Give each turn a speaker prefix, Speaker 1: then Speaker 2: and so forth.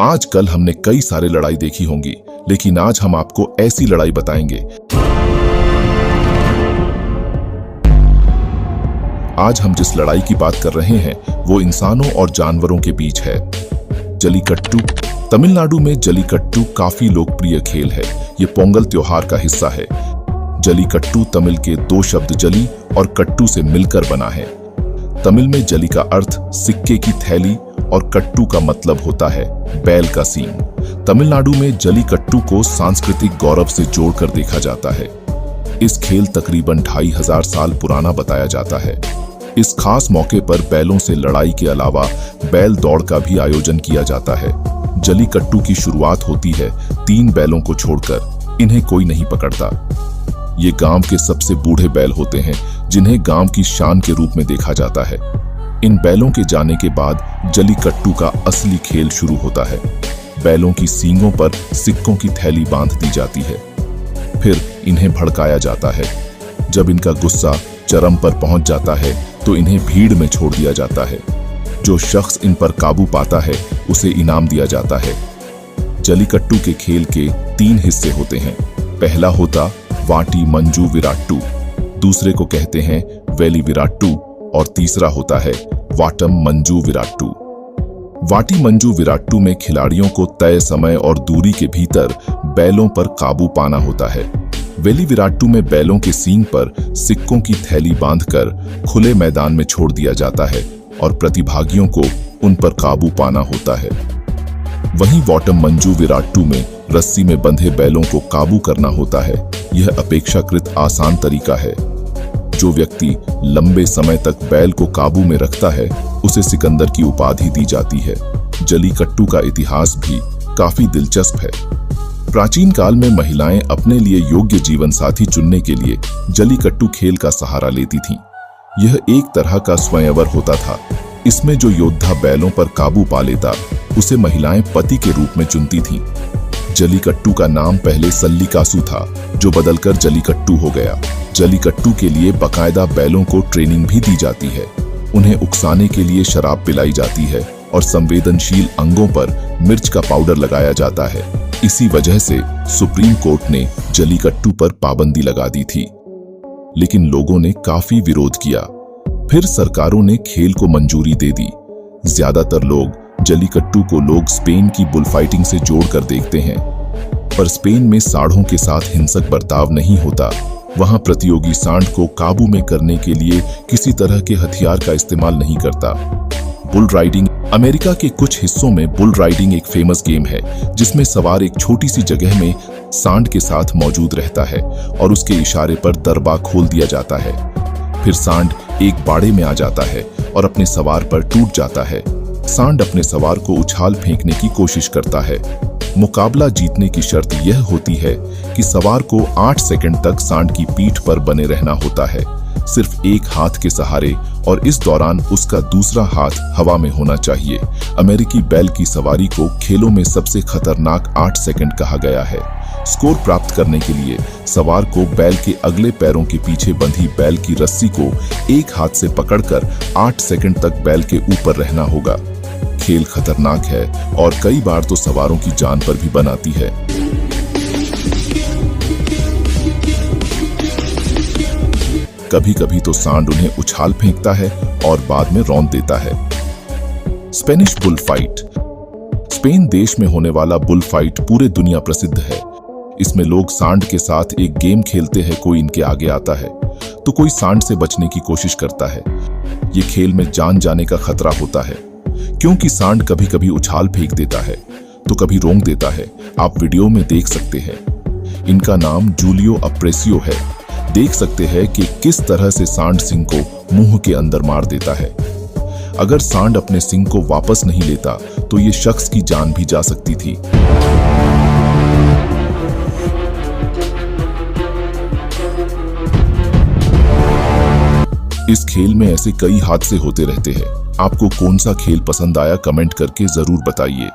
Speaker 1: आजकल हमने कई सारे लड़ाई देखी होंगी, लेकिन आज हम आपको ऐसी लड़ाई बताएंगे। आज हम जिस लड़ाई की बात कर रहे हैं वो इंसानों और जानवरों के बीच है। जल्लीकट्टू। तमिलनाडु में जल्लीकट्टू काफी लोकप्रिय खेल है। ये पोंगल त्योहार का हिस्सा है। जल्लीकट्टू तमिल के दो शब्द जली और कट्टू से मिलकर बना है। तमिल में जली का अर्थ सिक्के की थैली और कट्टू का मतलब होता है बैल का सींग। तमिलनाडु में जल्लीकट्टू को सांस्कृतिक गौरव से जोड़कर देखा जाता है। इस खेल तकरीबन 2500 साल पुराना बताया जाता है। इस खास मौके पर बैलों से लड़ाई के अलावा बैल दौड़ का भी आयोजन किया जाता है। जल्लीकट्टू की शुरुआत होती है 3 बैलों को छोड़कर। इन्हें कोई नहीं पकड़ता। ये गांव के सबसे बूढ़े बैल होते हैं, जिन्हें गांव की शान के रूप में देखा जाता है। इन बैलों के जाने के बाद जल्लीकट्टू का असली खेल शुरू होता है। बैलों की सींगों पर सिक्कों की थैली बांध दी जाती है। फिर इन्हें भड़काया जाता है। जब इनका गुस्सा चरम पर पहुंच जाता है तो इन्हें भीड़ में छोड़ दिया जाता है। जो शख्स इन पर काबू पाता है उसे इनाम दिया जाता है। जल्लीकट्टू के खेल के 3 हिस्से होते हैं। पहला होता वाटी मंजू विराट्टू, दूसरे को कहते हैं वेली विराट्टू और तीसरा होता है वाटम मंजू विराट्टू। वाटी मंजू विराट्टू में खिलाड़ियों को तय समय और दूरी के भीतर बैलों पर काबू पाना होता है। वेली विराट्टू में बैलों के सींग पर सिक्कों की थैली बांधकर खुले मैदान में छोड़ दिया जाता है और प्रतिभागियों को उन पर काबू पाना होता है। वहीं वाटम मंजू विराट्टू में रस्सी में बंधे बैलों को काबू करना होता है। यह अपेक्षाकृत आसान तरीका है। जो व्यक्ति लंबे समय तक बैल को काबू में रखता है उसे सिकंदर की उपाधि दी जाती है। जल्लीकट्टू का इतिहास भी काफी दिलचस्प है। प्राचीन काल में महिलाएं अपने लिए योग्य जीवन साथी चुनने के लिए जल्लीकट्टू खेल का सहारा लेती थीं। यह एक तरह का स्वयंवर होता था। इसमें जो योद्धा बैलों पर काबू पा लेता उसे महिलाएं पति के रूप में चुनती थीं। जल्लीकट्टू का नाम पहले सल्लीकासु था, जो बदलकर जल्लीकट्टू हो गया। जल्लीकट्टू के लिए बाकायदा बैलों को ट्रेनिंग भी दी जाती है। उन्हें उकसाने के लिए शराब पिलाई जाती है और संवेदनशील अंगों पर मिर्च का पाउडर लगाया जाता है। इसी वजह से सुप्रीम कोर्ट ने जल्लीकट्टू पर पाबंदी लगा दी थी, लेकिन लोगों ने काफी विरोध किया। फिर सरकारों ने खेल को मंजूरी दे दी। ज्यादातर लोग जल्लीकट्टू को स्पेन की बुलफाइटिंग से जोड़कर देखते हैं, पर स्पेन में सांडों के साथ हिंसक बर्ताव नहीं होता। वहां प्रतियोगी सांड को काबू में करने के लिए किसी तरह के हथियार का इस्तेमाल नहीं करता। Bull riding. अमेरिका के कुछ हिस्सों में बुल राइडिंग एक फेमस गेम है, जिसमें सवार एक छोटी सी जगह में सांड के साथ मौजूद रहता है और उसके इशारे पर दरबा खोल दिया जाता है। फिर सांड एक बाड़े में आ जाता है और अपने सवार पर टूट जाता है। सांड अपने सवार को उछाल फेंकने की कोशिश करता है। मुकाबला जीतने की शर्त यह होती है कि सवार को 8 सेकंड तक सांड की पीठ पर बने रहना होता है, सिर्फ एक हाथ के सहारे, और इस दौरान उसका दूसरा हाथ हवा में होना चाहिए। अमेरिकी बैल की सवारी को खेलों में सबसे खतरनाक 8 सेकंड कहा गया है। स्कोर प्राप्त करने के लिए सवार को बैल के अगले पैरों के पीछे बंधी बैल की रस्सी को एक हाथ से पकड़कर 8 सेकंड तक बैल के ऊपर रहना होगा। खेल खतरनाक है और कई बार तो सवारों की जान पर भी बनाती है। कभी कभी तो सांड उन्हें उछाल फेंकता है और बाद में रौंद देता है। Spanish bull fight. स्पेन देश में होने वाला बुल फाइट पूरे दुनिया प्रसिद्ध है। इसमें लोग सांड के साथ एक गेम खेलते हैं। कोई इनके आगे आता है तो कोई सांड से बचने की कोशिश करता है। ये खेल में जान जाने का खतरा होता है, क्योंकि सांड कभी कभी उछाल फेंक देता है तो कभी रोंग देता है। आप वीडियो में देख सकते हैं। इनका नाम जूलियो अप्रेसियो है। देख सकते हैं कि किस तरह से सांड सिंग को मुंह के अंदर मार देता है। अगर सांड अपने सिंग को वापस नहीं लेता तो ये शख्स की जान भी जा सकती थी। इस खेल में ऐसे कई हादसे होते रहते हैं। आपको कौन सा खेल पसंद आया कमेंट करके जरूर बताइए।